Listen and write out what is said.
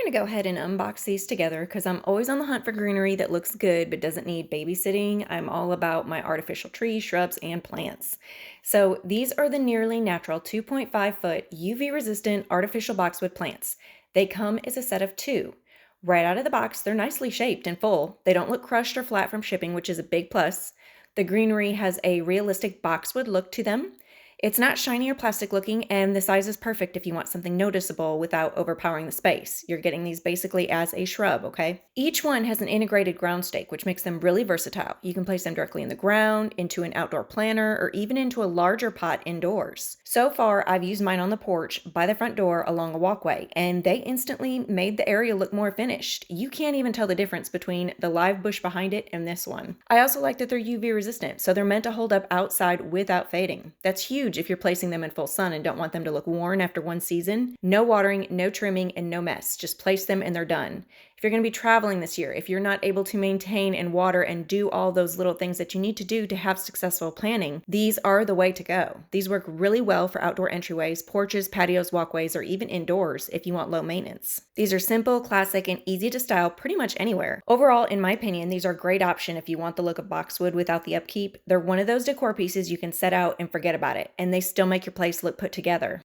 going to go ahead and unbox these together because I'm always on the hunt for greenery that looks good but doesn't need babysitting. I'm all about my artificial trees, shrubs, and plants. So these are the nearly natural 2.5-foot UV resistant artificial boxwood plants. They come as a set of two. Right out of the box, they're nicely shaped and full. They don't look crushed or flat from shipping, which is a big plus. The greenery has a realistic boxwood look to them. It's not shiny or plastic looking, and the size is perfect if you want something noticeable without overpowering the space. You're getting these basically as a shrub, okay? Each one has an integrated ground stake, which makes them really versatile. You can place them directly in the ground, into an outdoor planter, or even into a larger pot indoors. So far, I've used mine on the porch, by the front door, along a walkway, and they instantly made the area look more finished. You can't even tell the difference between the live bush behind it and this one. I also like that they're UV resistant, so they're meant to hold up outside without fading. That's huge if you're placing them in full sun and don't want them to look worn after one season. No watering, no trimming, and no mess. Just place them and they're done. If you're going to be traveling this year, if you're not able to maintain and water and do all those little things that you need to do to have successful planting, these are the way to go. These work really well for outdoor entryways, porches, patios, walkways, or even indoors if you want low maintenance. These are simple, classic, and easy to style pretty much anywhere. Overall, in my opinion, these are a great option if you want the look of boxwood without the upkeep. They're one of those decor pieces you can set out and forget about it, and they still make your place look put together.